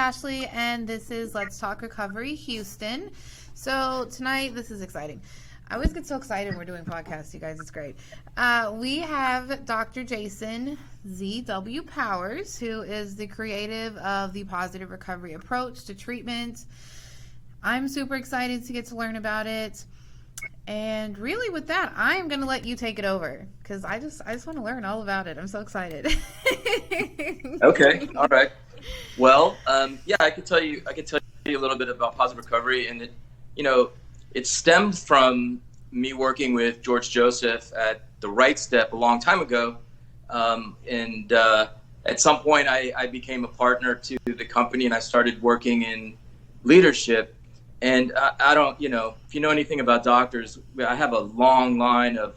Ashley, and this is Let's Talk Recovery Houston. So tonight, this is exciting. I always get so excited when we're doing podcasts, you guys. It's great. We have Dr. Jason Z.W. Powers, who is the creative of the positive recovery approach to treatment. I'm super excited to get to learn about it. And really with that, I'm going to let you take it over because I just want to learn all about it. I'm so excited. Okay. All right. Well, I could tell you a little bit about positive recovery, and it stemmed from me working with George Joseph at the Right Step a long time ago. At some point I became a partner to the company and I started working in leadership. And I don't, if you know anything about doctors, I have a long line of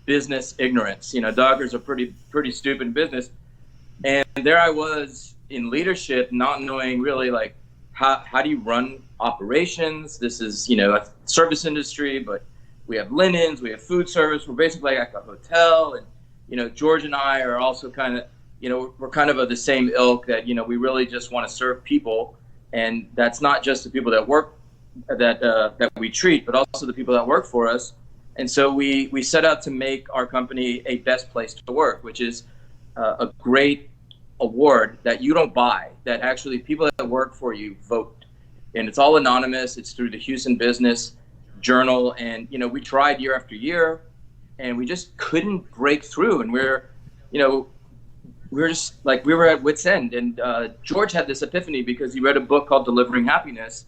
business ignorance. Doctors are pretty stupid in business. And there I was in leadership, not knowing really like how do you run operations? This is, a service industry, but we have linens, we have food service. We're basically like a hotel. And, George and I are also kind of, we're kind of the same ilk that, we really just want to serve people. And that's not just the people that work that we treat, but also the people that work for us. And so we set out to make our company a best place to work, which is a great award that you don't buy, that actually people that work for you vote. And it's all anonymous. It's through the Houston Business Journal. And, we tried year after year and we just couldn't break through. And we were just like, we were at wit's end. And George had this epiphany because he read a book called Delivering Happiness,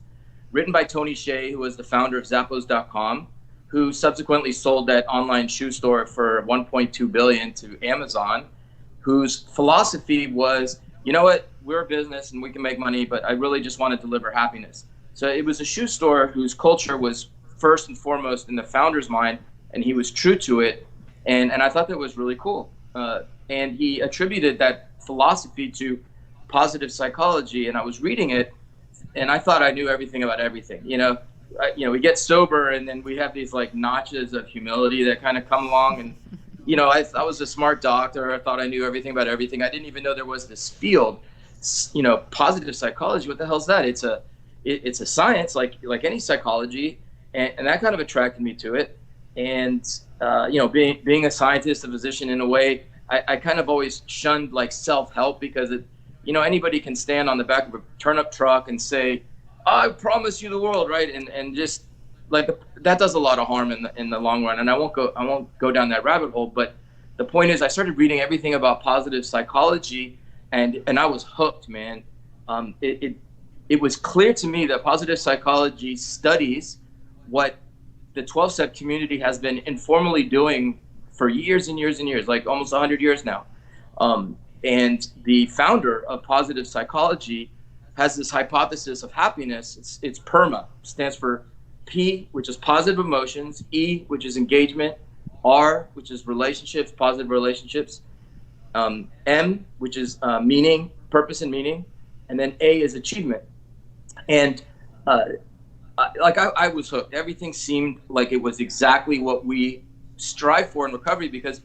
written by Tony Hsieh, who was the founder of Zappos.com, who subsequently sold that online shoe store for $1.2 billion to Amazon, whose philosophy was, you know what, we're a business and we can make money, but I really just want to deliver happiness. So it was a shoe store whose culture was first and foremost in the founder's mind, and he was true to it. And I thought that was really cool. And he attributed that philosophy to positive psychology. And I was reading it, and I thought I knew everything about everything. We get sober, and then we have these like notches of humility that kind of come along. And I was a smart doctor. I thought I knew everything about everything. I didn't even know there was this field, positive psychology. What the hell is that? It's a science like any psychology, and that kind of attracted me to it. And being a scientist, a physician, in a way, I kind of always shunned like self-help because anybody can stand on the back of a turnip truck and say, I promise you the world, right? And just like that does a lot of harm in the long run. And I won't go down that rabbit hole. But the point is, I started reading everything about positive psychology, and I was hooked, man. It was clear to me that positive psychology studies what the 12-step community has been informally doing for years and years and years, like almost 100 years now. And the founder of positive psychology has this hypothesis of happiness. It's PERMA, stands for P, which is positive emotions, E, which is engagement, R, which is relationships, positive relationships, M, which is meaning, purpose and meaning, and then A is achievement. And I was hooked. Everything seemed like it was exactly what we strive for in recovery, because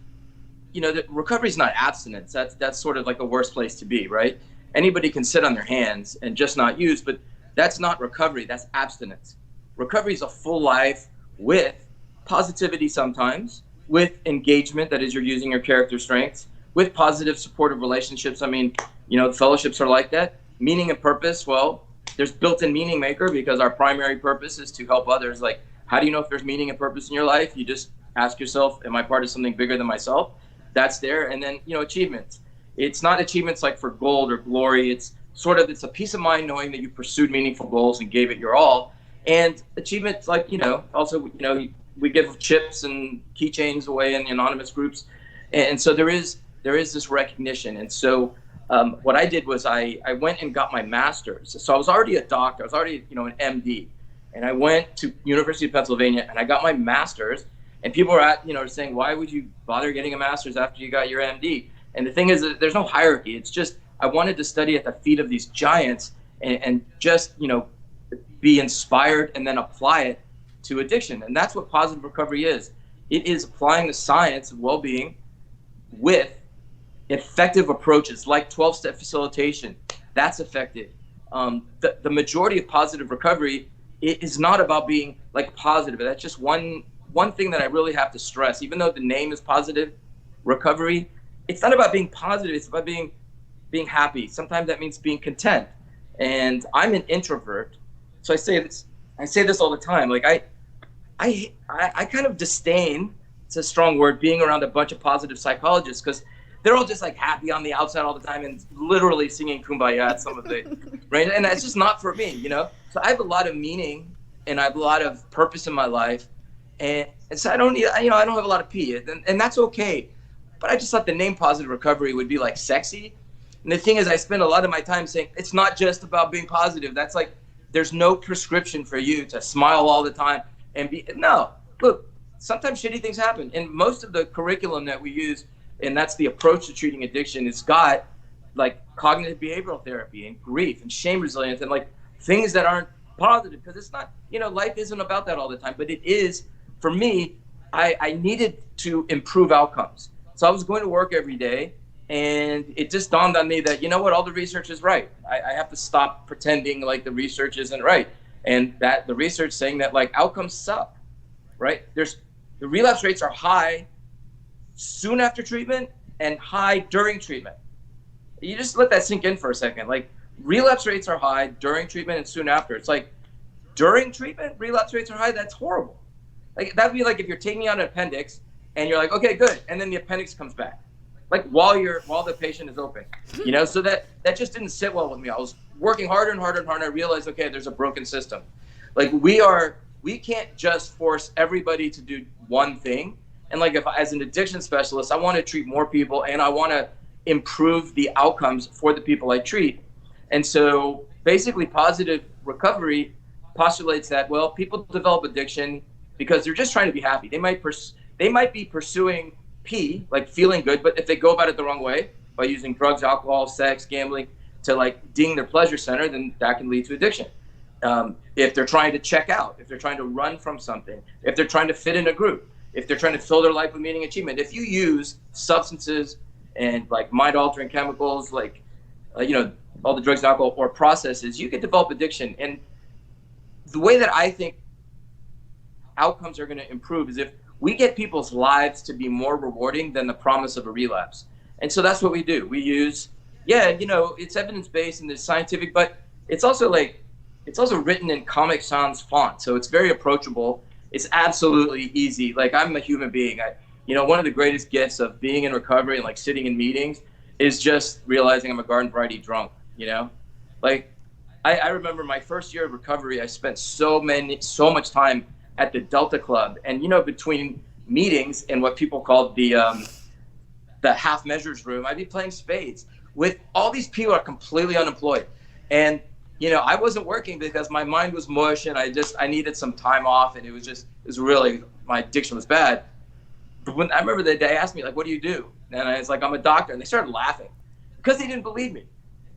recovery is not abstinence. That's sort of like the worst place to be, right? Anybody can sit on their hands and just not use, but that's not recovery. That's abstinence. Recovery is a full life with positivity sometimes, with engagement, that is, you're using your character strengths, with positive supportive relationships. I mean, the fellowships are like that. Meaning and purpose, well, there's built-in meaning maker, because our primary purpose is to help others. Like, how do you know if there's meaning and purpose in your life? You just ask yourself, am I part of something bigger than myself? That's there. And then, achievements. It's not achievements like for gold or glory. It's a peace of mind knowing that you pursued meaningful goals and gave it your all. And achievements like, also, we give chips and keychains away in the anonymous groups. And so there is this recognition. And so what I did was I went and got my master's. So I was already a doctor. I was already, an MD. And I went to University of Pennsylvania and I got my master's. And people are saying, why would you bother getting a master's after you got your MD? And the thing is that there's no hierarchy. It's just, I wanted to study at the feet of these giants and just, be inspired and then apply it to addiction. And that's what positive recovery is. It is applying the science of well-being with effective approaches like 12-step facilitation. That's effective. the majority of positive recovery is not about being like positive. That's just one thing that I really have to stress. Even though the name is positive recovery, it's not about being positive. It's about being happy. Sometimes that means being content. And I'm an introvert, so I say this all the time. Like I kind of disdain, it's a strong word, being around a bunch of positive psychologists, because they're all just like happy on the outside all the time and literally singing Kumbaya at some of the right. And that's just not for me, you know. So I have a lot of meaning and I have a lot of purpose in my life, and so I don't need, I don't have a lot of pee, and that's okay. But I just thought the name positive recovery would be like sexy. And the thing is, I spend a lot of my time saying it's not just about being positive. That's like, there's no prescription for you to smile all the time and be, no, look, sometimes shitty things happen. And most of the curriculum that we use, and that's the approach to treating addiction, it's got like cognitive behavioral therapy and grief and shame resilience and like things that aren't positive, because it's not, life isn't about that all the time, but it is, for me, I needed to improve outcomes. So I was going to work every day, and it just dawned on me that, all the research is right. I have to stop pretending like the research isn't right. And that the research saying that like outcomes suck, right? The relapse rates are high soon after treatment and high during treatment. You just let that sink in for a second. Like, relapse rates are high during treatment and soon after. It's like, during treatment, relapse rates are high. That's horrible. Like, that'd be like if you're taking out an appendix and you're like, okay, good. And then the appendix comes back. Like while the patient is open, so that just didn't sit well with me. I was working harder and harder and harder. I realized, okay, there's a broken system. Like we can't just force everybody to do one thing. And like, if as an addiction specialist, I want to treat more people and I want to improve the outcomes for the people I treat. And so basically positive recovery postulates that, well, people develop addiction because they're just trying to be happy. They might be pursuing P, like feeling good, but if they go about it the wrong way, by using drugs, alcohol, sex, gambling to like ding their pleasure center, then that can lead to addiction. If they're trying to check out, if they're trying to run from something, if they're trying to fit in a group, if they're trying to fill their life with meaning and achievement, if you use substances and like mind altering chemicals, like, all the drugs, alcohol, or processes, you can develop addiction. And the way that I think outcomes are going to improve is if we get people's lives to be more rewarding than the promise of a relapse. And so that's what we do. We use, it's evidence-based and it's scientific, but it's also written in Comic Sans font. So it's very approachable. It's absolutely easy. Like, I'm a human being. One of the greatest gifts of being in recovery and like sitting in meetings is just realizing I'm a garden variety drunk, Like, I remember my first year of recovery, I spent so much time at the Delta Club, and between meetings and what people called the half measures room, I'd be playing spades with all these people are completely unemployed, and I wasn't working because my mind was mush, and I needed some time off, and it was really, my addiction was bad. But when I remember the day, they asked me like, "What do you do?" And I was like, "I'm a doctor," and they started laughing because they didn't believe me.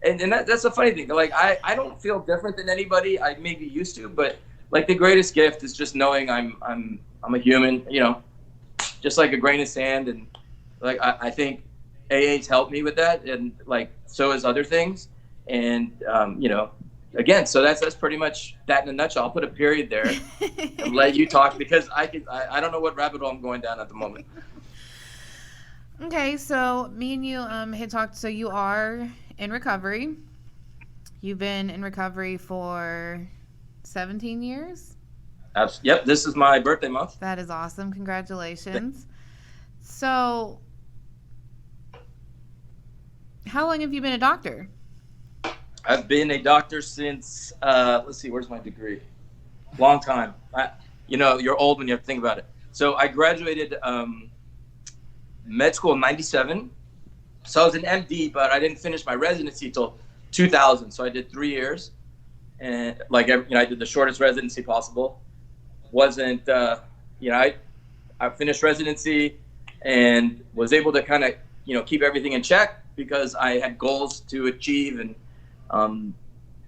And that's a funny thing. Like, I don't feel different than anybody I may be used to, but like the greatest gift is just knowing I'm a human, just like a grain of sand. And like, I think AA's helped me with that, and like, so has other things. And, again, so that's pretty much that in a nutshell. I'll put a period there and let you talk, because I don't know what rabbit hole I'm going down at the moment. Okay. So me and you, had talked, so you are in recovery. You've been in recovery for 17 years? Yep, this is my birthday month. That is awesome. Congratulations. So, how long have you been a doctor? I've been a doctor since, let's see, where's my degree? Long time. You're old when you have to think about it. So I graduated med school in 97. So I was an MD, but I didn't finish my residency until 2000. So I did 3 years. And I did the shortest residency possible. Wasn't, I finished residency and was able to kind of, keep everything in check because I had goals to achieve. And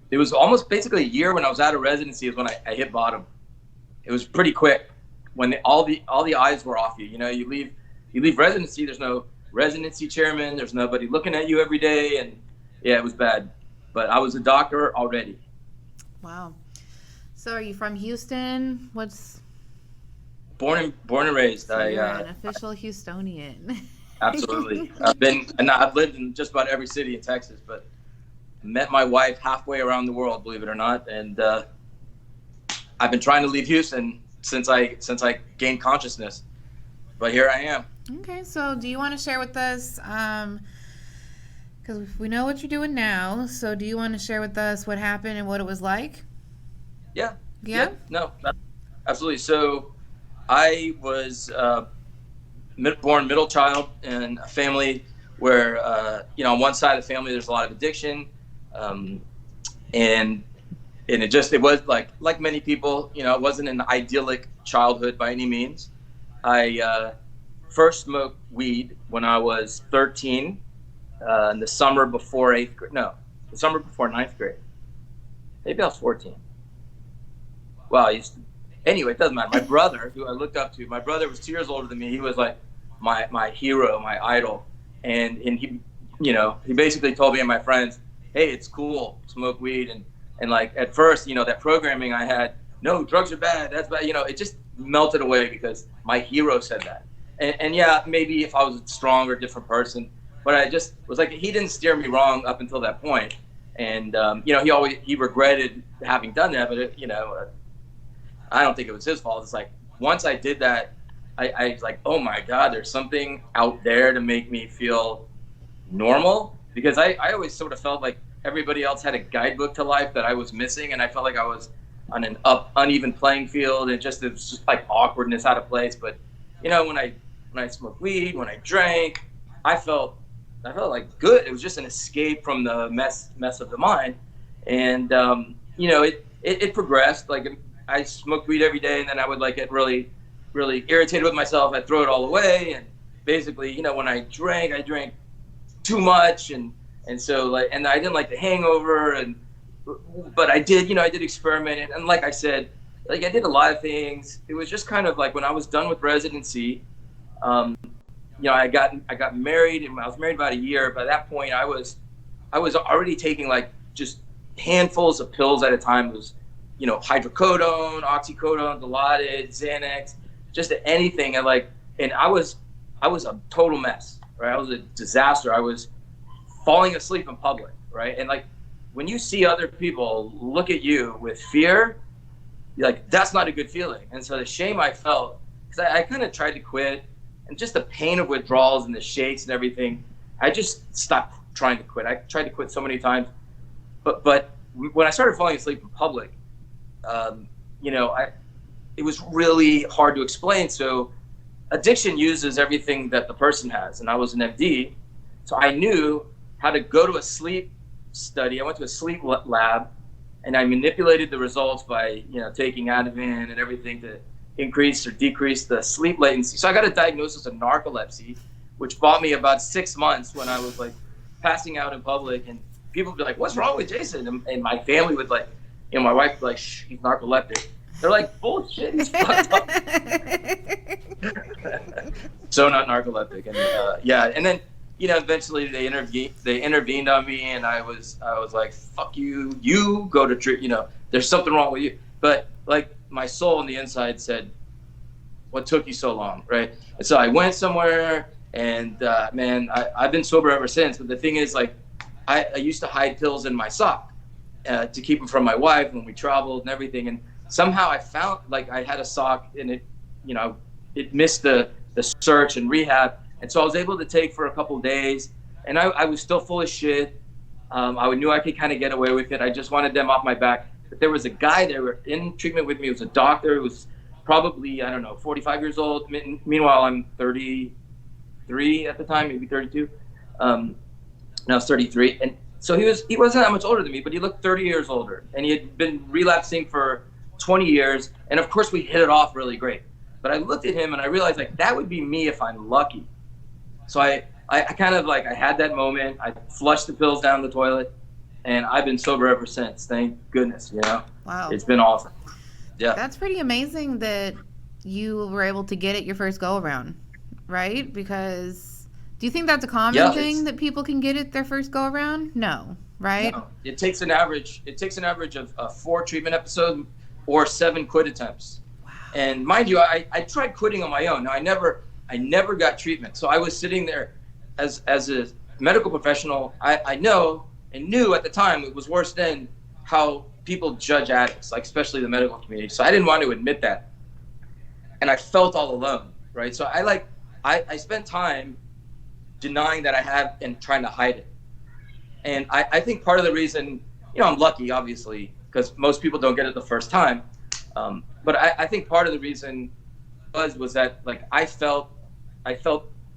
it was almost basically a year when I was out of residency is when I hit bottom. It was pretty quick when all the eyes were off you. You leave residency, there's no residency chairman, there's nobody looking at you every day. And yeah, it was bad. but I was a doctor already. Wow. So are you from Houston? What's Born and raised. so you're an official Houstonian. Absolutely. I've lived in just about every city in Texas, but met my wife halfway around the world, believe it or not, and I've been trying to leave Houston since I gained consciousness, but here I am. Okay, so do you want to share with us, because we know what you're doing now, so do you want to share with us what happened and what it was like? Yeah. Yeah? No, absolutely. So I was born middle child in a family where, on one side of the family, there's a lot of addiction. And it was like many people, it wasn't an idyllic childhood by any means. I first smoked weed when I was 13, in the summer before the summer before ninth grade. Maybe I was 14. Wow. Anyway, it doesn't matter. My brother, who I looked up to, my brother was 2 years older than me. He was like my hero, my idol. And he basically told me and my friends, hey, it's cool, smoke weed. And like at first, that programming I had, no, drugs are bad, that's bad, it just melted away because my hero said that. And yeah, maybe if I was a strong or different person, but I just was like, he didn't steer me wrong up until that point. And, he regretted having done that, but I don't think it was his fault. It's like, once I did that, I was like, oh my God, there's something out there to make me feel normal, because I always sort of felt like everybody else had a guidebook to life that I was missing, and I felt like I was on an uneven playing field, and it was just like awkwardness, out of place. But when I smoked weed, when I drank, I felt like good. It was just an escape from the mess of the mind, and it progressed. Like I smoked weed every day, and then I would like get really irritated with myself. I'd throw it all away, and basically, when I drank too much, and so and I didn't like the hangover, but I did experiment, and like I said, like I did a lot of things. It was just kind of like when I was done with residency, I got married, and I was married about a year. By that point, I was already taking like just handfuls of pills at a time. It was hydrocodone, oxycodone, Dilaudid, Xanax, just anything, and I was a total mess. Right, I was a disaster. I was falling asleep in public, right? And like when you see other people look at you with fear, you're like, that's not a good feeling. And so the shame I felt, because I kind of tried to quit, and just the pain of withdrawals and the shakes and everything, I just stopped trying to quit. I tried to quit so many times, but when I started falling asleep in public, it was really hard to explain. So addiction uses everything that the person has, and I was an MD, so I knew how to go to a sleep study. I went to a sleep lab, and I manipulated the results by taking Ativan and everything to increase or decrease the sleep latency. So I got a diagnosis of narcolepsy, which bought me about 6 months when I was like passing out in public, and people would be like, "What's wrong with Jason?" And my family would like, my wife would be like, "Shh, he's narcoleptic." They're like, bullshit, he's fucked up. So not narcoleptic. And and then, eventually they intervened on me, and I was like, fuck you, you go to treatment, there's something wrong with you. But like my soul on the inside said, what took you so long, right? And so I went somewhere, and man, I've been sober ever since. But the thing is, like, I used to hide pills in my sock to keep them from my wife when we traveled and everything. And somehow I found, like, I had a sock, and it missed the search and rehab. And so I was able to take for a couple of days, and I was still full of shit. I knew I could kind of get away with it. I just wanted them off my back. But there was a guy there in treatment with me. It was a doctor who was probably, 45 years old. Meanwhile, I'm 33 at the time, maybe 32. Now I was 33. And so he wasn't that much older than me, but he looked 30 years older. And he had been relapsing for 20 years. And of course, we hit it off really great. But I looked at him and I realized, like, that would be me if I'm lucky. So I kind of, like, I had that moment. I flushed the pills down the toilet, and I've been sober ever since. Thank goodness, Wow. It's been awesome. Yeah. That's pretty amazing that you were able to get it your first go around, right? Because do you think that's a common thing that people can get it their first go around? No, right? No, it takes an average of 4 treatment episodes or 7 quit attempts. Wow. And mind you, I tried quitting on my own. Now I never got treatment. So I was sitting there as a medical professional. I know and knew at the time it was worse than how people judge addicts, like especially the medical community. So I didn't want to admit that. And I felt all alone, right? So I spent time denying that I had and trying to hide it. And I think part of the reason, I'm lucky, obviously, because most people don't get it the first time. But I think part of the reason was that, like, I felt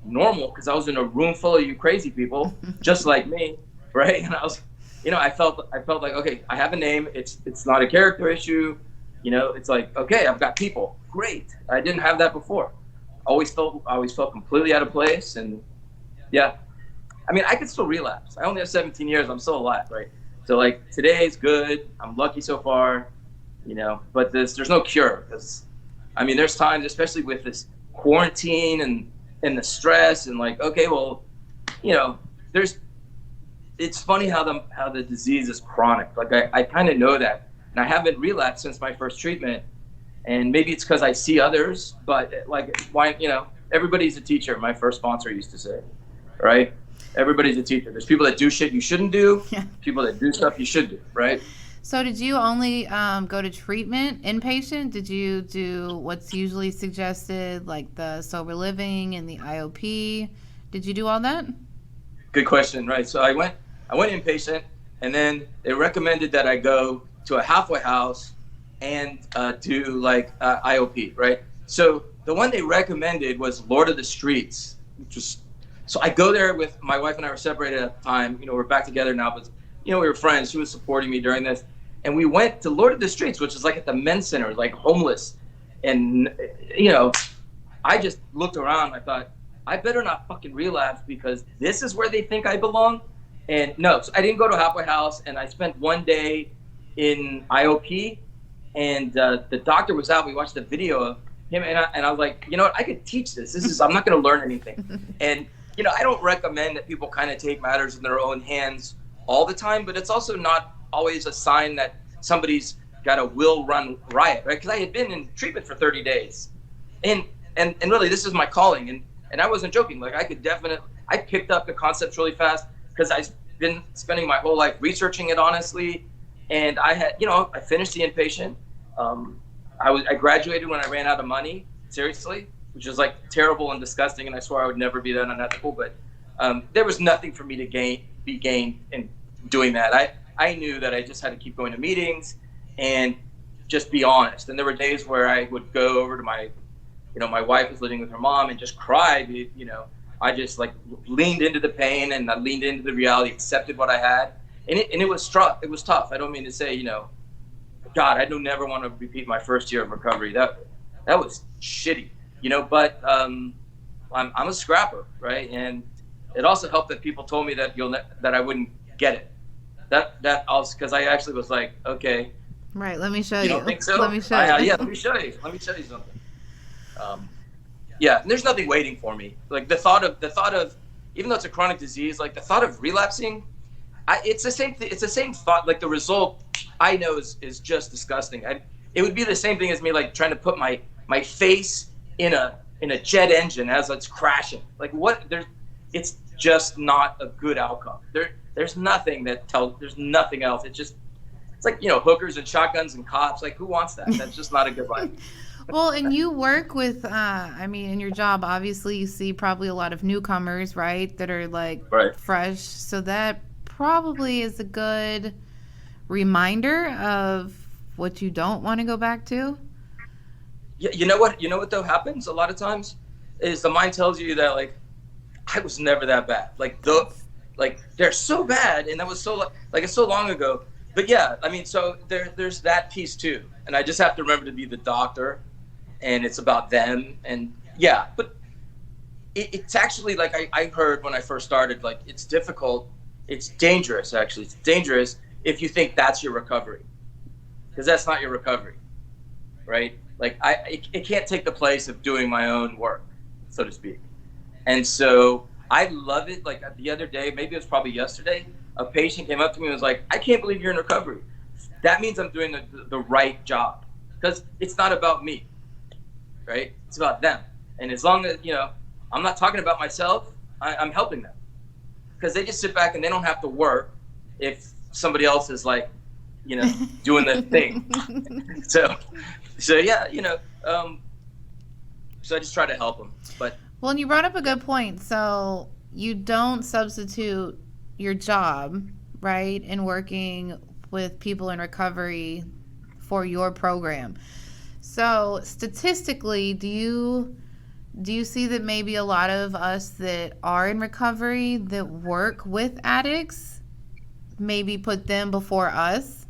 normal because I was in a room full of you crazy people, just like me, right? And I was, I felt like, okay, I have a name. It's not a character issue. It's like, okay, I've got people. Great. I didn't have that before. I always felt completely out of place. And yeah, I mean, I could still relapse. I only have 17 years. I'm still alive, right? So like today's good. I'm lucky so far, but there's no cure because, I mean, there's times, especially with this quarantine and the stress and like, okay, well, it's funny how the disease is chronic. Like I kind of know that, and I haven't relapsed since my first treatment. And maybe it's because I see others, but like, why, everybody's a teacher. My first sponsor used to say, right? Everybody's a teacher. There's people that do shit you shouldn't do, people that do stuff you should do, right? So did you only go to treatment inpatient? Did you do what's usually suggested, like the sober living and the IOP? Did you do all that? Good question, right? So I went inpatient, and then they recommended that I go to a halfway house and do like IOP, right? So the one they recommended was Lord of the Streets, which was, so I go there with my wife, and I were separated at the time. We're back together now, but we were friends. She was supporting me during this, and we went to Lord of the Streets, which is like at the men's center, like homeless, and I just looked around. I thought, I better not fucking relapse because this is where they think I belong. And no, so I didn't go to a halfway house, and I spent one day in IOP, and the doctor was out. We watched the video of him, and I was like, you know what, I could teach this. I'm not going to learn anything. And I don't recommend that people kind of take matters in their own hands all the time, but it's also not always a sign that somebody's got a will run riot, right? Because I had been in treatment for 30 days, and really this is my calling, and I wasn't joking. Like I picked up the concepts really fast because I've been spending my whole life researching it honestly, and I had, I finished the inpatient. I graduated when I ran out of money, seriously, which is like terrible and disgusting, and I swore I would never be that unethical, but there was nothing for me to be gained in doing that. I knew that I just had to keep going to meetings and just be honest. And there were days where I would go over to my wife was living with her mom and just cry. I just like leaned into the pain, and I leaned into the reality, accepted what I had. And it was tough. It was tough. I don't mean to say, God, I don't never want to repeat my first year of recovery. That was shitty, but I'm a scrapper, right? And it also helped that people told me that that I wouldn't get it. That also, because I actually was like, okay. Right, let me show you. You don't think so? Let me show you. Yeah, let me show you. Let me show you something. Yeah, and there's nothing waiting for me. Like the thought of, even though it's a chronic disease, like the thought of relapsing, it's the same. It's the same thought. Like the result, I know is just disgusting. It would be the same thing as me like trying to put my face in a jet engine as it's crashing. Like it's just not a good outcome. There's nothing there's nothing else. It's like, hookers and shotguns and cops. Like, who wants that? That's just not a good life. Well, and you work with, in your job, obviously you see probably a lot of newcomers, right? That are like fresh. So that probably is a good reminder of what you don't want to go back to. Yeah. You know what though happens a lot of times is the mind tells you that like, I was never that bad. Like they're so bad. And that was so it's so long ago. But yeah, so there's that piece too. And I just have to remember to be the doctor, and it's about them. And yeah, but it's actually like I heard when I first started, like it's difficult. It's dangerous, actually. It's dangerous if you think that's your recovery, because that's not your recovery, right? Like it can't take the place of doing my own work, so to speak. And so I love it. Like the other day, maybe it was probably yesterday, a patient came up to me and was like, I can't believe you're in recovery. That means I'm doing the right job, because it's not about me, right? It's about them. And as long as, I'm not talking about myself, I'm helping them, because they just sit back and they don't have to work if somebody else is like, doing the thing. So yeah, so I just try to help them. But well, and you brought up a good point. So you don't substitute your job, right, in working with people in recovery for your program. So statistically, do you see that maybe a lot of us that are in recovery that work with addicts maybe put them before us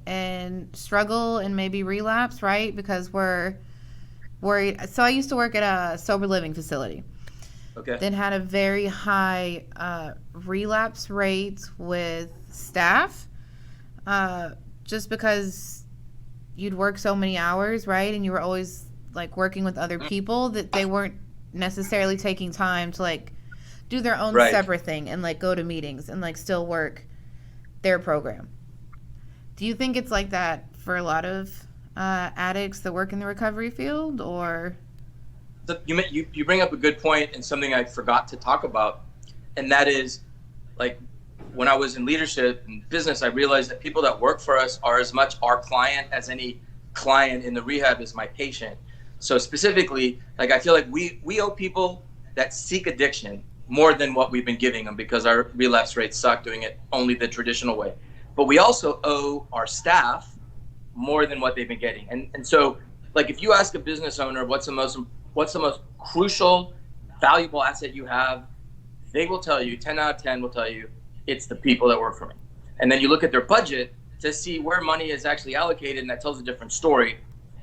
and struggle and maybe relapse, right? Because we're worried. So I used to work at a sober living facility. Okay. That had a very high relapse rate with staff, just because you'd work so many hours, right? And you were always like working with other people that they weren't necessarily taking time to like do their own separate thing and like go to meetings and like still work their program. Do you think it's like that for a lot of addicts that work in the recovery field, or? So you bring up a good point and something I forgot to talk about, and that is, like, when I was in leadership and business, I realized that people that work for us are as much our client as any client in the rehab is my patient. So specifically, like, I feel like we owe people that seek addiction more than what we've been giving them, because our relapse rates suck doing it only the traditional way. But we also owe our staff more than what they've been getting. And so, like, if you ask a business owner what's the most crucial, valuable asset you have, they will tell you, 10 out of 10 will tell you, it's the people that work for me. And then you look at their budget to see where money is actually allocated, and that tells a different story.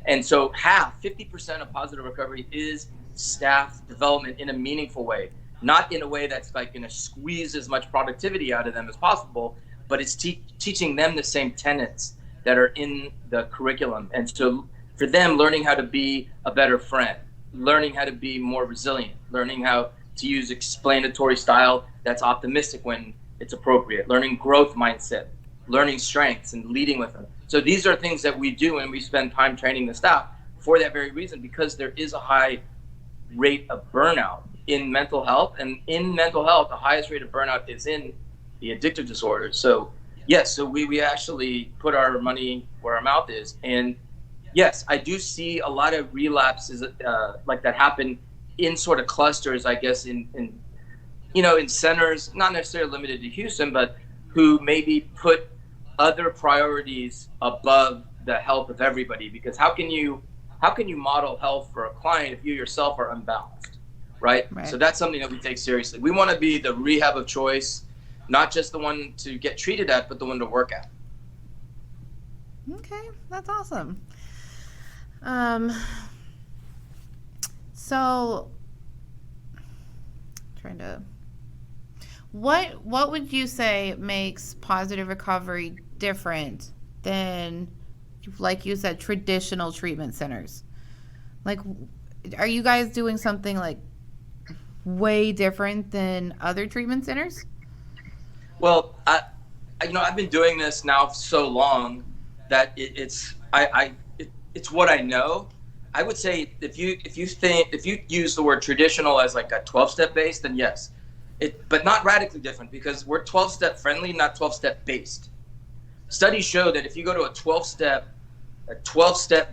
And so 50% of positive recovery is staff development in a meaningful way, not in a way that's like going to squeeze as much productivity out of them as possible, but it's teaching them the same tenets that are in the curriculum. And so for them, learning how to be a better friend, learning how to be more resilient, learning how to use explanatory style that's optimistic when it's appropriate, learning growth mindset, learning strengths and leading with them. So these are things that we do, and we spend time training the staff for that very reason, because there is a high rate of burnout in mental health. And in mental health, the highest rate of burnout is in the addictive disorders. So yes, so we actually put our money where our mouth is. And yes, I do see a lot of relapses like that happen in sort of clusters, I guess, in centers, not necessarily limited to Houston, but who maybe put other priorities above the health of everybody. Because how can you model health for a client if you yourself are unbalanced, right? So that's something that we take seriously. We want to be the rehab of choice, not just the one to get treated at, but the one to work at. Okay, that's awesome. So what would you say makes positive recovery different than, like you said, traditional treatment centers? Like, are you guys doing something like way different than other treatment centers? Well, I've been doing this now so long that it's what I know. I would say if you use the word traditional as like a 12-step base, then yes, but not radically different, because we're 12-step friendly, not 12-step based. Studies show that if you go to a 12-step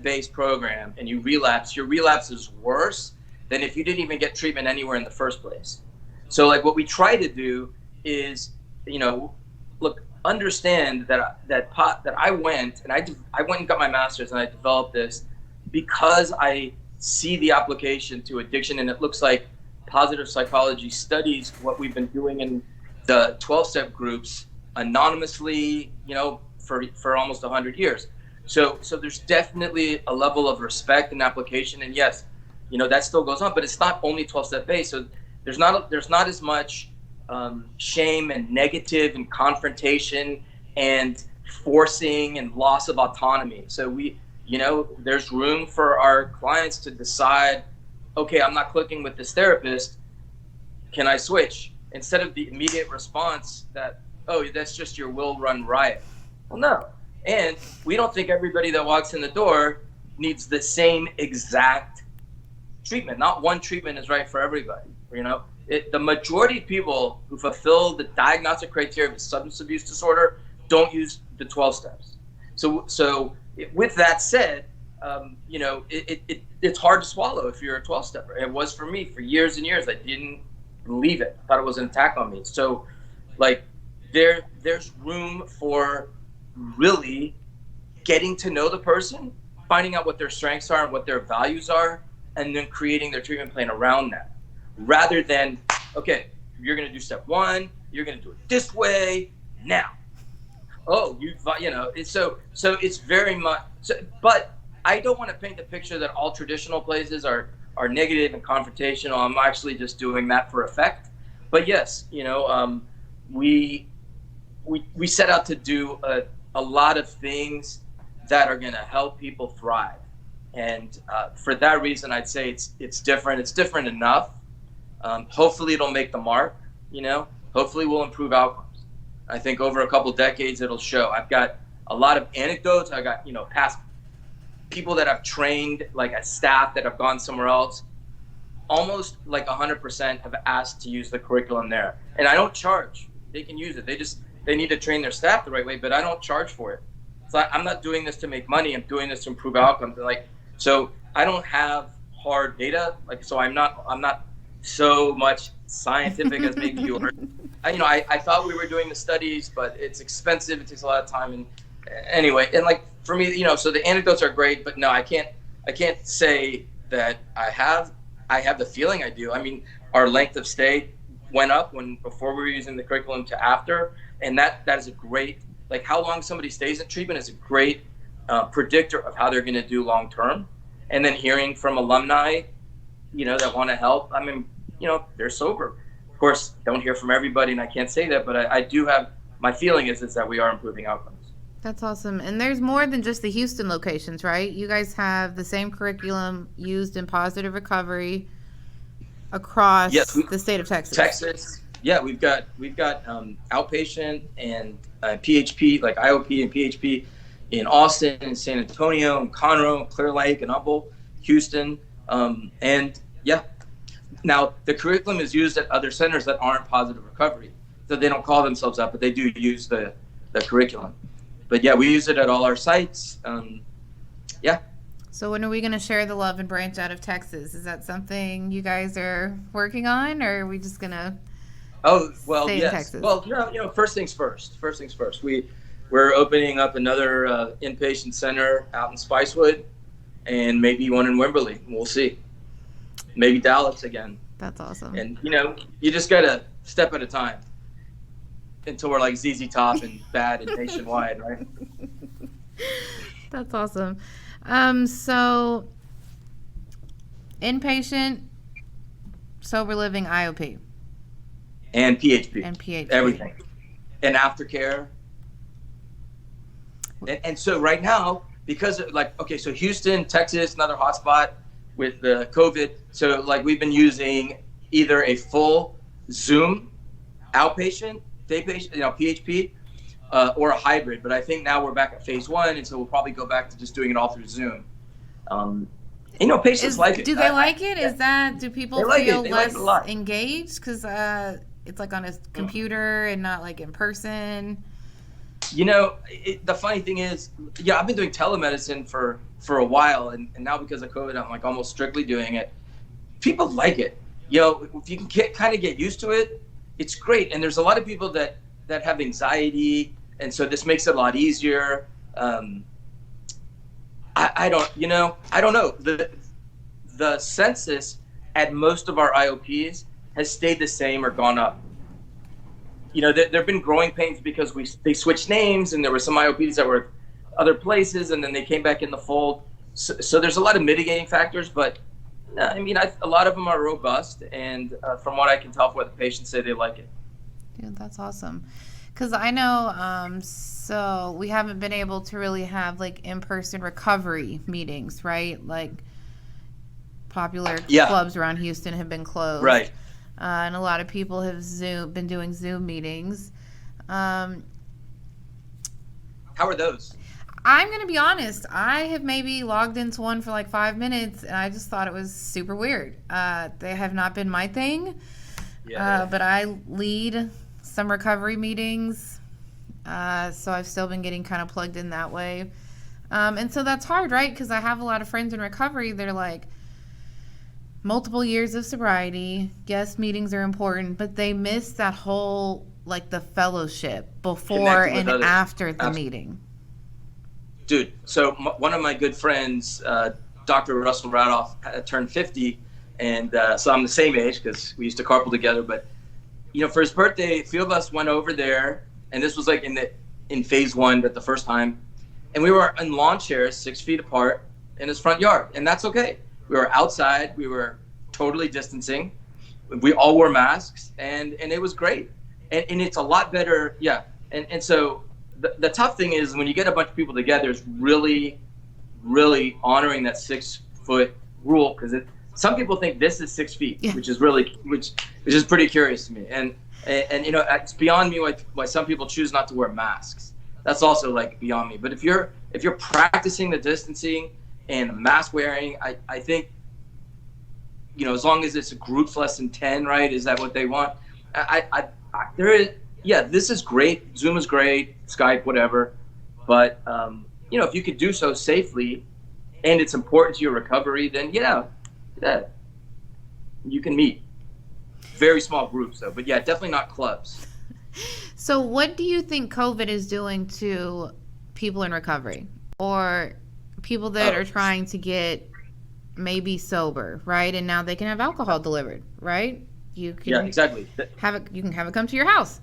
based program and you relapse, your relapse is worse than if you didn't even get treatment anywhere in the first place. So like what we try to do is, understand that I went and got my master's, and I developed this because I see the application to addiction, and it looks like positive psychology studies what we've been doing in the 12-step groups anonymously, for almost 100 years. So there's definitely a level of respect and application, and yes, that still goes on, but it's not only 12-step based. So there's not as much shame and negative and confrontation and forcing and loss of autonomy. So there's room for our clients to decide, okay, I'm not clicking with this therapist, can I switch? Instead of the immediate response that oh, that's just your will run riot. Well, no. And we don't think everybody that walks in the door needs the same exact treatment. Not one treatment is right for everybody. The majority of people who fulfill the diagnostic criteria of a substance abuse disorder don't use the 12 steps. So with that said, it's hard to swallow if you're a 12-stepper. It was for me for years and years. I didn't believe it. I thought it was an attack on me. So, there's room for really getting to know the person, finding out what their strengths are and what their values are, and then creating their treatment plan around that. Rather than, okay, you're going to do step 1, you're going to do it this way now. Oh, so it's very much. But I don't want to paint the picture that all traditional places are negative and confrontational. I'm actually just doing that for effect. But yes, we set out to do a lot of things that are going to help people thrive. And for that reason, I'd say it's different. It's different enough. Hopefully it'll make the mark, hopefully we'll improve outcomes. I think over a couple decades, it'll show. I've got a lot of anecdotes. I got, past people that I've trained, like a staff that have gone somewhere else. Almost like 100% have asked to use the curriculum there. And I don't charge. They can use it. They need to train their staff the right way, but I don't charge for it. So I'm not doing this to make money. I'm doing this to improve outcomes. So I don't have hard data. So I'm not so much scientific as maybe you are. I thought we were doing the studies, but it's expensive. It takes a lot of time. And anyway, and for me, so the anecdotes are great, but no, I can't say that I have the feeling I do. I mean, our length of stay went up before we were using the curriculum to after, and that is a great, how long somebody stays in treatment is a great predictor of how they're going to do long term. And then hearing from alumni, that want to help. I mean, they're sober. Of course, don't hear from everybody, and I can't say that, but I do have, my feeling is that we are improving outcomes. That's awesome. And there's more than just the Houston locations, right? You guys have the same curriculum used in positive recovery across the state of Texas. Yeah, we've got outpatient and PHP, like IOP and PHP in Austin and San Antonio and Conroe, Clear Lake and Humboldt, Houston, and yeah. Now, the curriculum is used at other centers that aren't positive recovery. So they don't call themselves that, but they do use the curriculum. But yeah, we use it at all our sites. Yeah. So when are we going to share the love and branch out of Texas? Is that something you guys are working on, or are we just going to stay in Texas? Well, first things first. We're opening up another inpatient center out in Spicewood, and maybe one in Wimberley. We'll see. Maybe Dallas again. That's awesome. And, you just got to step at a time until we're like ZZ Top and Bad and Nationwide, right? That's awesome. So, inpatient, sober living, IOP. And PHP. Everything. And aftercare. And so right now, because so Houston, Texas, another hotspot with the COVID. So we've been using either a full Zoom outpatient, day patient, PHP, or a hybrid. But I think now we're back at phase 1, and so we'll probably go back to just doing it all through Zoom. Patients like it. Do they like it? Do people feel less engaged because it's on a computer and not in person? The funny thing is, I've been doing telemedicine for a while, and now because of COVID, I'm almost strictly doing it. People like it. If you can kind of get used to it, it's great. And there's a lot of people that have anxiety, and so this makes it a lot easier. I don't know. The census at most of our IOPs has stayed the same or gone up. There have been growing pains because they switched names, and there were some IOPs that were other places, and then they came back in the fold. So there's a lot of mitigating factors, but a lot of them are robust, and from what I can tell from what the patients say, they like it. Yeah, that's awesome. Because I know, so we haven't been able to really have in-person recovery meetings, right? Popular clubs around Houston have been closed. Right. And a lot of people have been doing Zoom meetings. Um, How are those? I'm going to be honest. I have maybe logged into one for like 5 minutes, and I just thought it was super weird. They have not been my thing, but I lead some recovery meetings, so I've still been getting kind of plugged in that way. And so that's hard, right? Because I have a lot of friends in recovery that are like, multiple years of sobriety. Yes, meetings are important, but they miss that whole, like, the fellowship before and after the meeting. Dude, so one of my good friends, Dr. Russell Radoff, turned 50, and so I'm the same age because we used to carpool together. But for his birthday, a few of us went over there, and this was like in phase 1, but the first time, and we were in lawn chairs 6 feet apart in his front yard, and that's okay. We were outside. We were totally distancing. We all wore masks, and it was great. And it's a lot better. Yeah. And so the tough thing is when you get a bunch of people together, is really, really honoring that 6 foot rule, because some people think this is 6 feet, yeah. which is pretty curious to me. And it's beyond me why some people choose not to wear masks. That's also like beyond me. But if you're practicing the distancing and mask wearing, I think, as long as it's groups less than 10, right? Is that what they want? This is great. Zoom is great. Skype, whatever. But, if you could do so safely and it's important to your recovery, then yeah, you can meet. Very small groups though, but yeah, definitely not clubs. So what do you think COVID is doing to people in recovery or people that are trying to get maybe sober, right? And now they can have alcohol delivered, right? You can exactly. You can have it come to your house.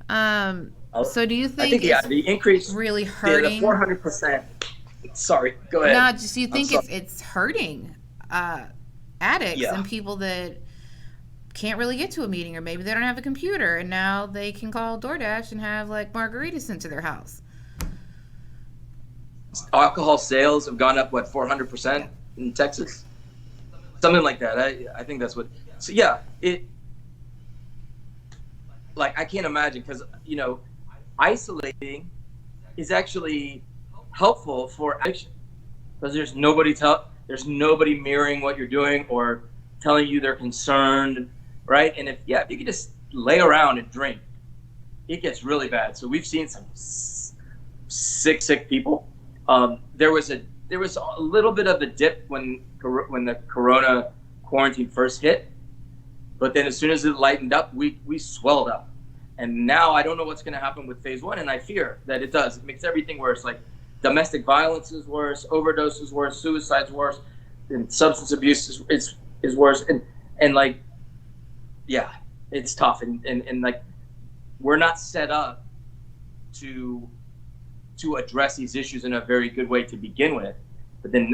So do you think the increase really hurting? The 400%. Sorry, go ahead. No, do you think it's hurting addicts and people that can't really get to a meeting, or maybe they don't have a computer and now they can call DoorDash and have like margaritas sent to their house? Alcohol sales have gone up 400% in Texas, something like that. I think that's what. So yeah, I can't imagine, because isolating is actually helpful for addiction, because there's nobody mirroring what you're doing or telling you they're concerned, right? And if you can just lay around and drink, it gets really bad. So we've seen some sick people. There was a little bit of a dip when the Corona quarantine first hit, but then as soon as it lightened up, we swelled up. And now I don't know what's going to happen with phase 1, and I fear that it does. It makes everything worse. Like domestic violence is worse, overdose is worse, suicide's worse, and substance abuse is worse. And like, yeah, it's tough. And like, we're not set up to address these issues in a very good way to begin with. But then,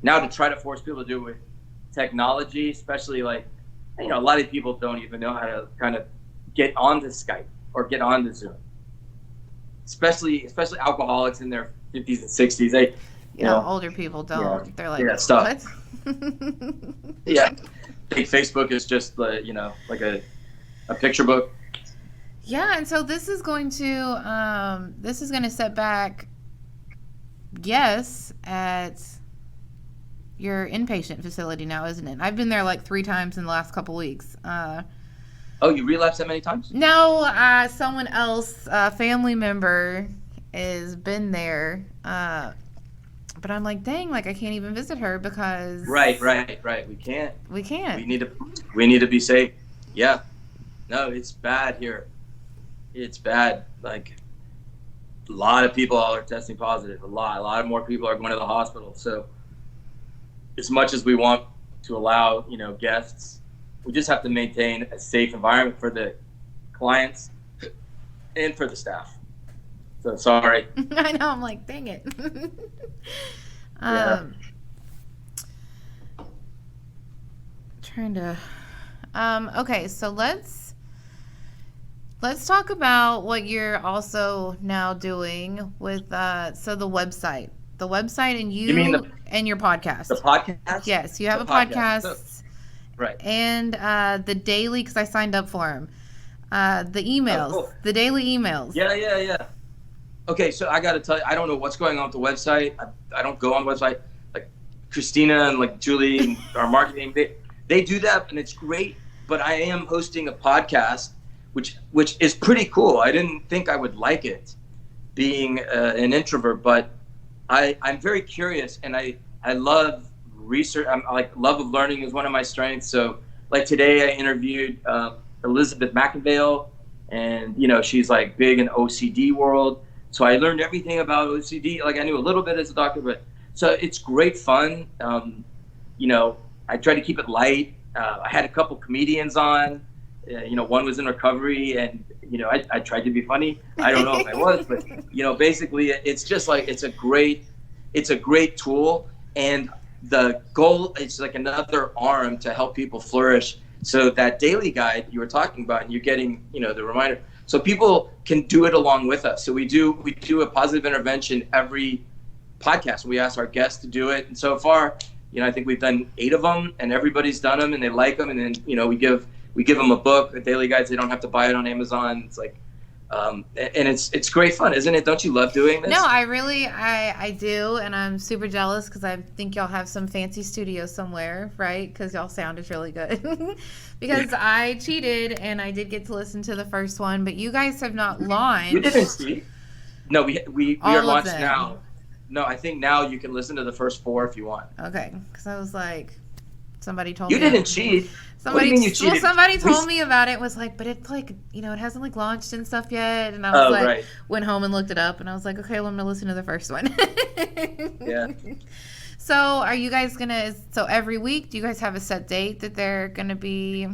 now to try to force people to do it with technology, especially like, a lot of people don't even know how to kind of get onto Skype or get onto Zoom. Especially alcoholics in their 50s and 60s. They, older people don't. They're like, what? Yeah. I think Facebook is just like a picture book. Yeah, and so this is going to set back, at your inpatient facility now, isn't it? I've been there like 3 times in the last couple weeks. Oh, you relapsed that many times? No, someone else, a family member, has been there. But I'm like, dang, like I can't even visit her because Right. We can't. We need to be safe. Yeah. No, it's bad here. It's bad. Like, a lot of people are testing positive. A lot more people are going to the hospital. So as much as we want to allow, guests, we just have to maintain a safe environment for the clients and for the staff. So sorry. I know. I'm like, dang it. Okay, so let's talk about what you're also now doing with so the website and you mean and your podcast. The podcast? Yes, you have a podcast. Right. And the daily, because I signed up for him. The emails, cool. the daily emails. Yeah. Okay, so I got to tell you, I don't know what's going on with the website. I don't go on the website. Like Christina and like Julie and our marketing, they do that, and it's great. But I am hosting a podcast, which is pretty cool. I didn't think I would like it, being an introvert, but I'm very curious, and I love research. I'm like, love of learning is one of my strengths. So like today I interviewed Elizabeth McInvale, and she's like big in OCD world. So I learned everything about OCD. Like I knew a little bit as a doctor, but so it's great fun. I try to keep it light. I had a couple comedians on. One was in recovery, and I tried to be funny. I don't know if I was, but basically it's just like it's a great tool, and the goal is like another arm to help people flourish. So that daily guide you were talking about, and you're getting the reminder, so people can do it along with us. So we do a positive intervention every podcast. We ask our guests to do it, and so far, I think we've done 8 of them, and everybody's done them, and they like them. And then we give them a book, a daily guide. So they don't have to buy it on Amazon. It's like, and it's great fun, isn't it? Don't you love doing this? No, I do, and I'm super jealous because I think y'all have some fancy studio somewhere, right? Because y'all sounded really good. Because I cheated and I did get to listen to the first one, but you guys have not launched. We didn't cheat. No, we are launched now. No, I think now you can listen to the first 4 if you want. Okay, because I was like, somebody told me. You didn't cheat. What do you mean you cheated? Well, somebody told me about it. Was like, but it's like, it hasn't like launched and stuff yet. And I was went home and looked it up, and I was like, okay, well, I'm gonna listen to the first one. Yeah. So, are you guys so every week, do you guys have a set date that they're gonna be?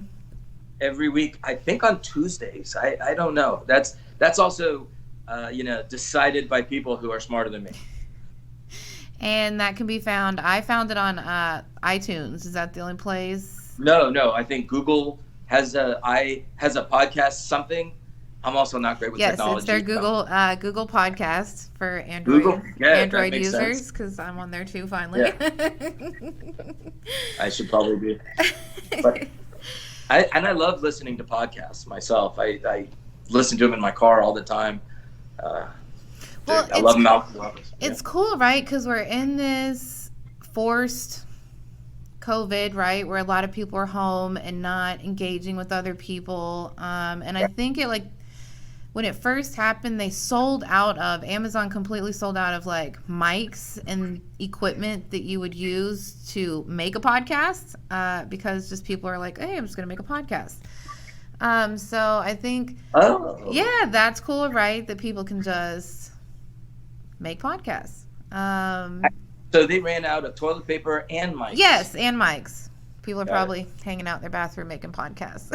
Every week, I think on Tuesdays. I don't know. That's also, decided by people who are smarter than me. And that can be found. I found it on iTunes. Is that the only place? No. I think Google has a podcast something. I'm also not great with technology. Yes, it's their Google podcast for Android users, because I'm on there too. Finally, yeah. I should probably be. But I love listening to podcasts myself. I listen to them in my car all the time. Well, I love Malcolm. It's cool, right? Because we're in this forced COVID, right, where a lot of people are home and not engaging with other people. And I think when it first happened, Amazon completely sold out of like mics and equipment that you would use to make a podcast, because just people are like, hey, I'm just going to make a podcast. So I think, that's cool, right? That people can just make podcasts. So they ran out of toilet paper and mics. Yes, and mics. People are probably hanging out in their bathroom making podcasts.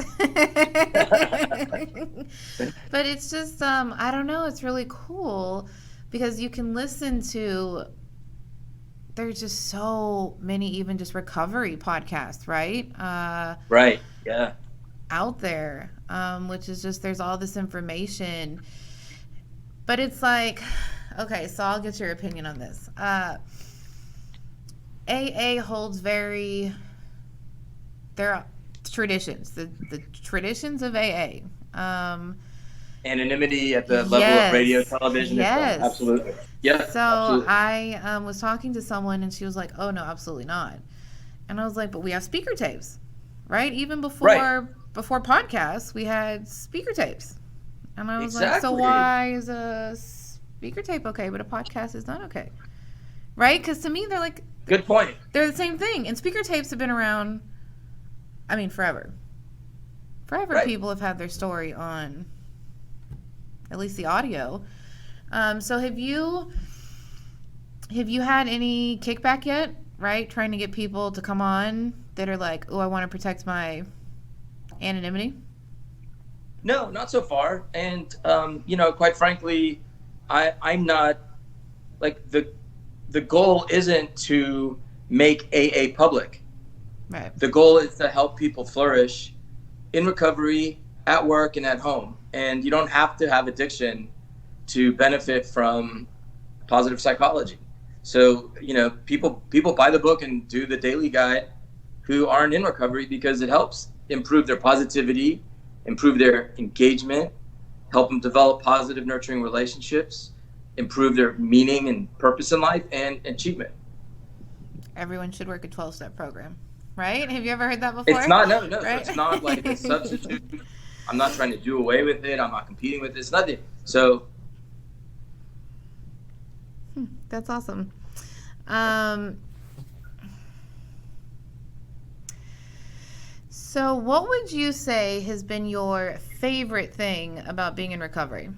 But it's just, I don't know, it's really cool because you can listen to, there's just so many even just recovery podcasts, right? Right, yeah. Out there, which is just, there's all this information. But it's like, okay, so I'll get your opinion on this. AA holds there are traditions, the traditions of AA. Anonymity at the level of radio, television. Yes. Absolutely. Yeah. So absolutely. I was talking to someone and she was like, oh, no, absolutely not. And I was like, but we have speaker tapes, right? Even before podcasts, we had speaker tapes. And I was like, so why is a speaker tape okay, but a podcast is not okay? Right? Because to me, they're like... Good point. They're the same thing. And speaker tapes have been around, forever. Forever, people have had their story on at least the audio. So have you had any kickback yet, right? Trying to get people to come on that are like, oh, I want to protect my anonymity? No, not so far. And, quite frankly, I'm not, like, the goal isn't to make AA public. Right. The goal is to help people flourish in recovery, at work, and at home. And you don't have to have addiction to benefit from positive psychology. So, people buy the book and do the daily guide who aren't in recovery because it helps improve their positivity improve their engagement, help them develop positive, nurturing relationships, improve their meaning and purpose in life, and achievement. Everyone should work a 12-step program, right? Have you ever heard that before? It's not, no. Right? So it's not like a substitute. I'm not trying to do away with it. I'm not competing with it. It's nothing. So. That's awesome. So what would you say has been your favorite thing about being in recovery?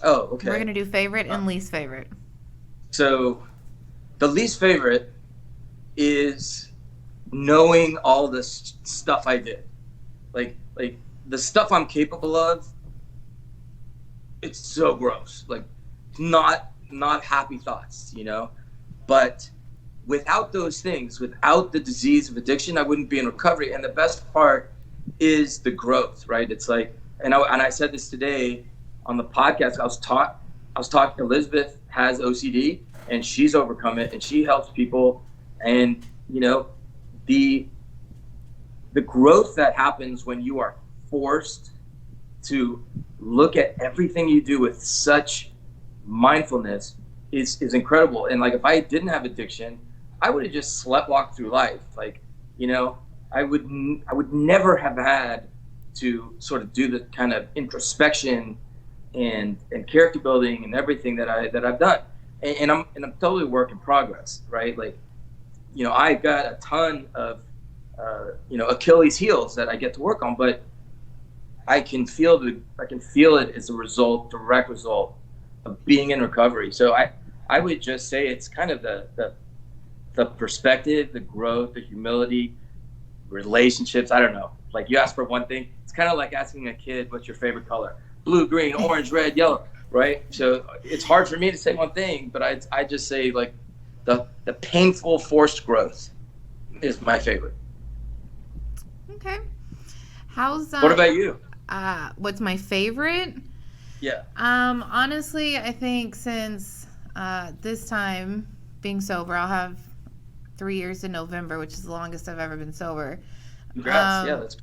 Oh, okay. We're going to do favorite and least favorite. So the least favorite is knowing all the stuff I did. Like the stuff I'm capable of, it's so gross. Like not happy thoughts, you know? But without those things, without the disease of addiction, I wouldn't be in recovery. And the best part is the growth, right? It's like, and I said this today on the podcast. I was talking. Elizabeth has OCD, and she's overcome it, and she helps people. And you know, the growth that happens when you are forced to look at everything you do with such mindfulness is incredible. And like, if I didn't have addiction, I would have just sleptwalked through life. Like, you know, I would never have had to sort of do the kind of introspection and character building and everything that I've done. And I'm totally work in progress, right? Like, you know, I got a ton of Achilles heels that I get to work on, but I can feel it as a direct result of being in recovery. So I would just say it's kind of the perspective, the growth, the humility, relationships. I don't know. Like, you ask for one thing, it's kind of like asking a kid, what's your favorite color? Blue, green, orange, red, yellow, right? So it's hard for me to say one thing, but I just say, like, the painful forced growth is my favorite. Okay. How's what about you? What's my favorite? Yeah. Honestly, I think since this time being sober, I'll have 3 years in November, which is the longest I've ever been sober. Congrats. Yeah, that's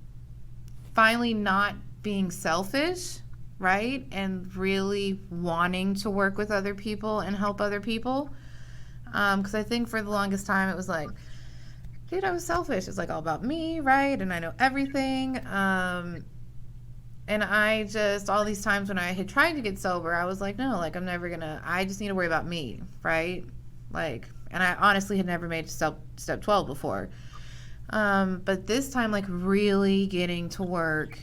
finally not being selfish, right? And really wanting to work with other people and help other people. Because I think for the longest time it was like, dude, I was selfish. It's like all about me, right? And I know everything. And I just, all these times when I had tried to get sober, I was like, no, like, I'm never gonna, I just need to worry about me, right? Like, and I honestly had never made step 12 before. But this time, like, really getting to work,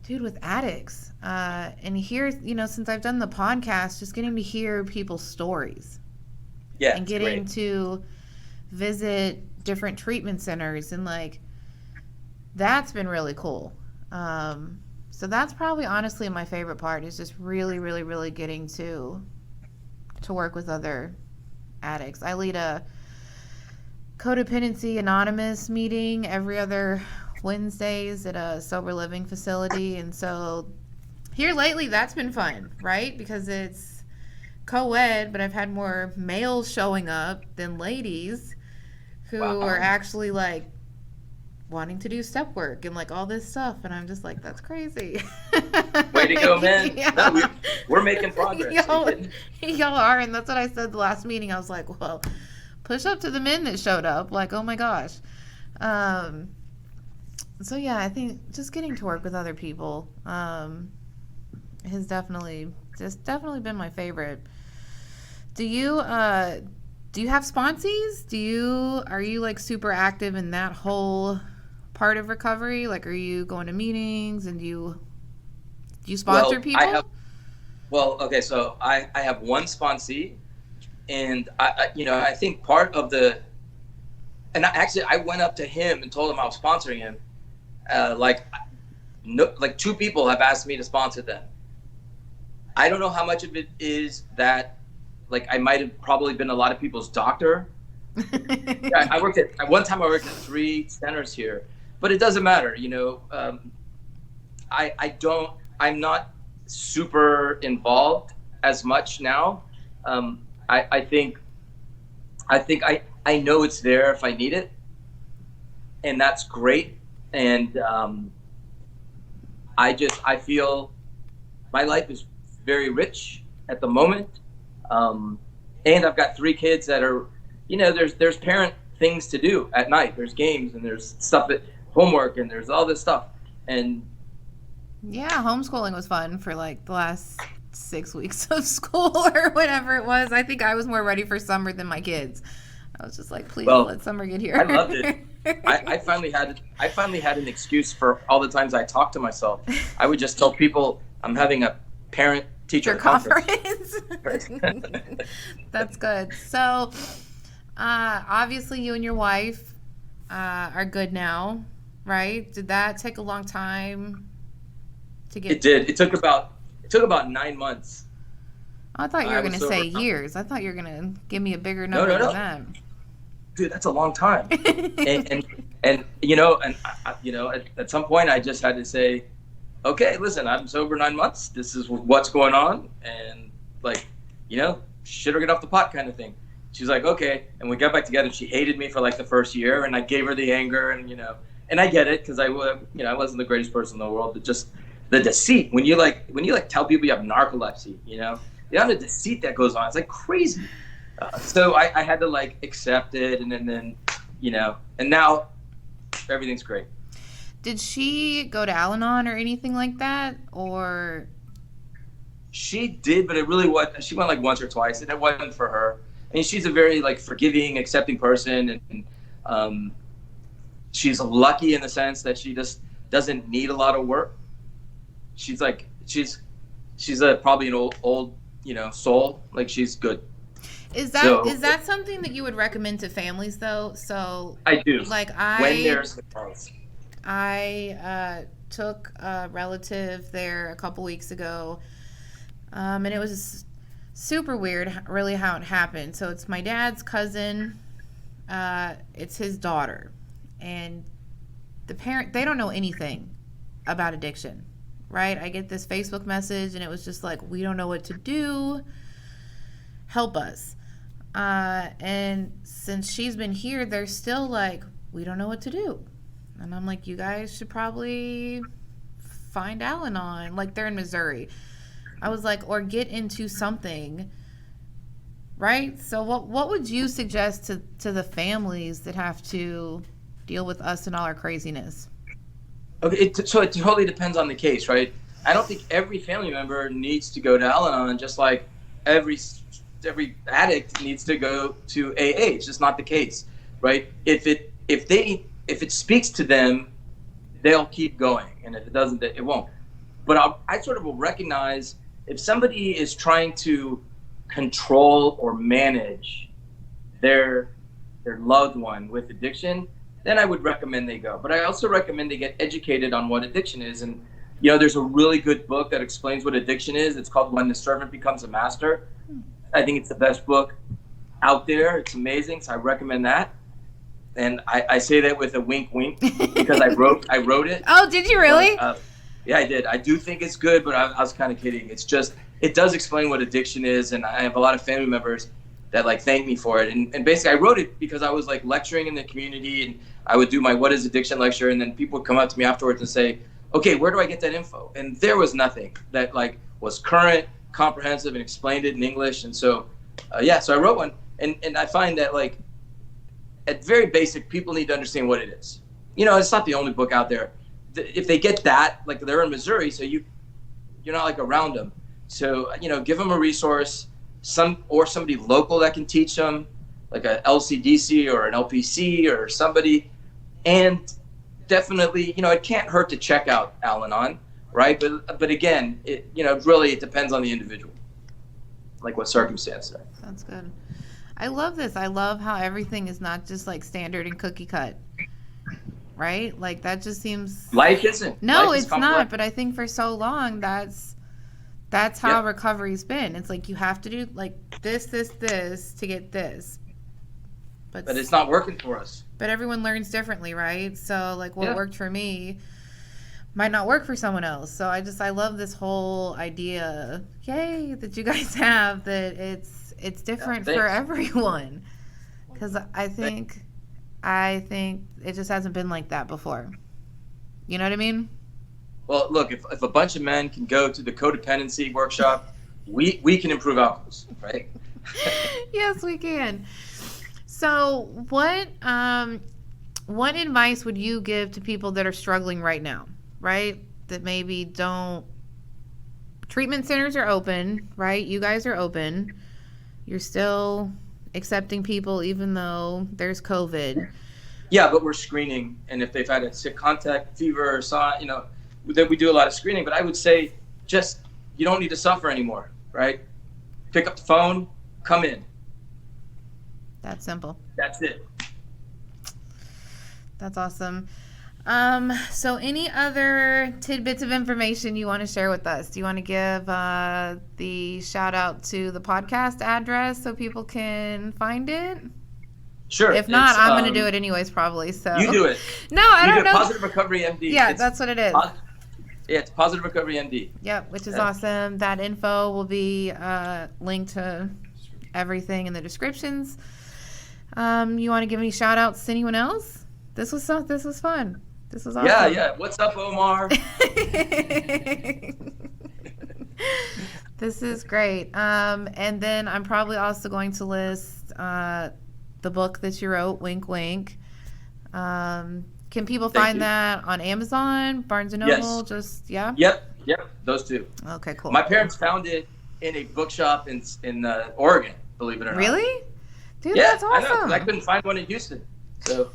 dude, with addicts. And here, you know, since I've done the podcast, just getting to hear people's stories. Yeah. And getting to visit different treatment centers, and like, that's been really cool. So that's probably honestly my favorite part, is just really, really, really getting to work with other addicts. I lead a Codependency Anonymous meeting every other Wednesdays at a sober living facility. And so here lately, that's been fun, right? Because it's co-ed, but I've had more males showing up than ladies who are actually like wanting to do step work and like all this stuff. And I'm just like, that's crazy. Way to go, man. Yeah. No, we're making progress. Y'all are. And that's what I said the last meeting. I was like, well, push up to the men that showed up. Like, oh my gosh. So yeah, I think just getting to work with other people has definitely been my favorite. Do you have sponsees? Are you like super active in that whole part of recovery? Like, are you going to meetings, and do you sponsor people? Okay, so I have one sponsee, and I think part of I went up to him and told him I was sponsoring him. Like two people have asked me to sponsor them. I don't know how much of it is that, like, I might have probably been a lot of people's doctor. Yeah, I worked at 3 centers here, but it doesn't matter. You know, I'm not super involved as much now. I think I know it's there if I need it, and that's great. And I feel my life is very rich at the moment. And I've got 3 kids that are, there's parent things to do at night. There's games and there's stuff homework and there's all this stuff. And yeah, homeschooling was fun for like the last 6 weeks of school or whatever it was. I think I was more ready for summer than my kids. I was just like, please let summer get here. I loved it. I finally had an excuse for all the times I talked to myself. I would just tell people I'm having a parent teacher conference. That's good. So obviously you and your wife are good now, right? Did that take a long time to get? It did. It took about 9 months. I thought you were going to say years. I thought you were going to give me a bigger number than that. Dude, that's a long time. and at some point I just had to say, okay, listen, I'm sober 9 months. This is what's going on. And shit or get off the pot kind of thing. She's like, okay. And we got back together. She hated me for like the first year, and I gave her the anger, and I get it. Cause I wasn't the greatest person in the world, but just the deceit. When you tell people you have narcolepsy, the amount of deceit that goes on, it's like crazy. So I had to like accept it, and then and now everything's great. Did she go to Al-Anon or anything like that, or? She did, but it really was. She went like once or twice, and it wasn't for her. I mean, she's a very like forgiving, accepting person, and she's lucky in the sense that she just doesn't need a lot of work. She's probably an old soul. Like, she's good. Is that something that you would recommend to families though? So I do. When there's the cause. I took a relative there a couple weeks ago, and it was super weird, really, how it happened. So it's my dad's cousin. It's his daughter, and the parent, they don't know anything about addiction, right? I get this Facebook message, and it was just like, we don't know what to do. Help us. And since she's been here, they're still like, we don't know what to do. And I'm like, you guys should probably find Al-Anon. Like, they're in Missouri. I was like, or get into something, right? So what would you suggest to the families that have to deal with us and all our craziness? Okay, so it totally depends on the case, right? I don't think every family member needs to go to Al-Anon, just like every addict needs to go to AA. It's just not the case, right? If it speaks to them, they'll keep going, and if it doesn't, it won't. But I sort of will recognize if somebody is trying to control or manage their loved one with addiction, then I would recommend they go. But I also recommend they get educated on what addiction is. And there's a really good book that explains what addiction is. It's called When the Servant Becomes a Master. I think it's the best book out there. It's amazing, so I recommend that. And I say that with a wink, wink, because I wrote it. Oh, did you really? But, yeah, I did. I do think it's good, but I was kind of kidding. It's just, it does explain what addiction is, and I have a lot of family members that like thank me for it. And basically, I wrote it because I was like lecturing in the community, and I would do my What is Addiction lecture, and then people would come up to me afterwards and say, okay, where do I get that info? And there was nothing that like was current, comprehensive, and explained it in English. And so, so I wrote one, and I find that like at very basic, people need to understand what it is. It's not the only book out there. If they get that, like they're in Missouri, so you're not like around them. So, give them a resource, somebody local that can teach them, like a LCDC or an LPC or somebody. And definitely, it can't hurt to check out Al-Anon, right? But again, it depends on the individual, like what circumstance they're in. That's good. I love this. I love how everything is not just like standard and cookie cut, right? Like that just seems. Life isn't. No, Life it's not. But I think for so long that's how recovery's been. It's like you have to do like this to get this. But it's not working for us. But everyone learns differently, right? So like what worked for me might not work for someone else. So I love this whole idea, that you guys have, that it's different for everyone. Because I think it just hasn't been like that before. You know what I mean? Well, look, if a bunch of men can go to the codependency workshop, we can improve outcomes, right? Yes, we can. So what advice would you give to people that are struggling right now, right? That maybe don't. Treatment centers are open, right? You guys are open. You're still accepting people even though there's COVID. Yeah, but we're screening, and if they've had a sick contact, fever, or that we do a lot of screening. But I would say just you don't need to suffer anymore, right? Pick up the phone, come in. That's simple. That's it. That's awesome. So any other tidbits of information you want to share with us? Do you want to give the shout out to the podcast address so people can find it? Sure. If not, I'm going to do it anyways, probably. So you do it. No, I don't know. Positive Recovery MD. Yeah, that's what it is. It's Positive Recovery MD. Yep, which is awesome. That info will be linked to everything in the descriptions. You want to give any shout outs to anyone else? This was fun. This was awesome. Yeah. What's up, Omar? This is great. And then I'm probably also going to list the book that you wrote, Wink Wink. Can people find that on Amazon, Barnes & Noble? Yes. Yeah? Yep, those two. Okay, cool. My parents found it in a bookshop in Oregon, believe it or not. Really? Dude, Yeah, that's awesome. I know, 'cause I couldn't find one in Houston. So.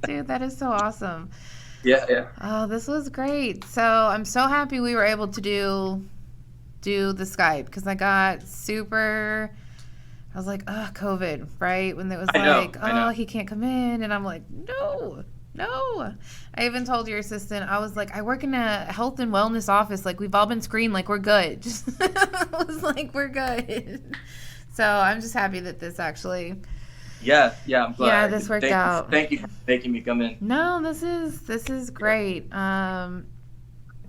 Dude, that is so awesome. Yeah. Oh, this was great. So I'm so happy we were able to do the Skype because I got super. I was like, COVID, right? When it was I know. He can't come in, and I'm like, no. I even told your assistant, I was like, I work in a health and wellness office. Like we've all been screened. Like we're good. I was like, we're good. So I'm just happy that this actually. Yeah, I'm glad. Yeah, this worked out. Thank you for making me come in. No, this is great.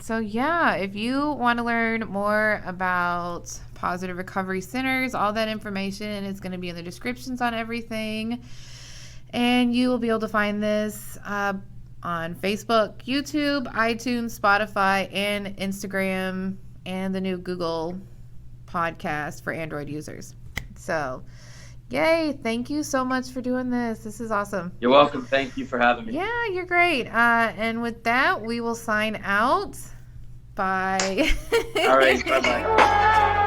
So yeah, if you want to learn more about Positive Recovery Centers, all that information is going to be in the descriptions on everything. And you will be able to find this on Facebook, YouTube, iTunes, Spotify, and Instagram, and the new Google podcast for Android users. So yay, thank you so much for doing this. This is awesome. You're welcome. Thank you for having me. Yeah, you're great. And with that, we will sign out. Bye. All right, bye-bye.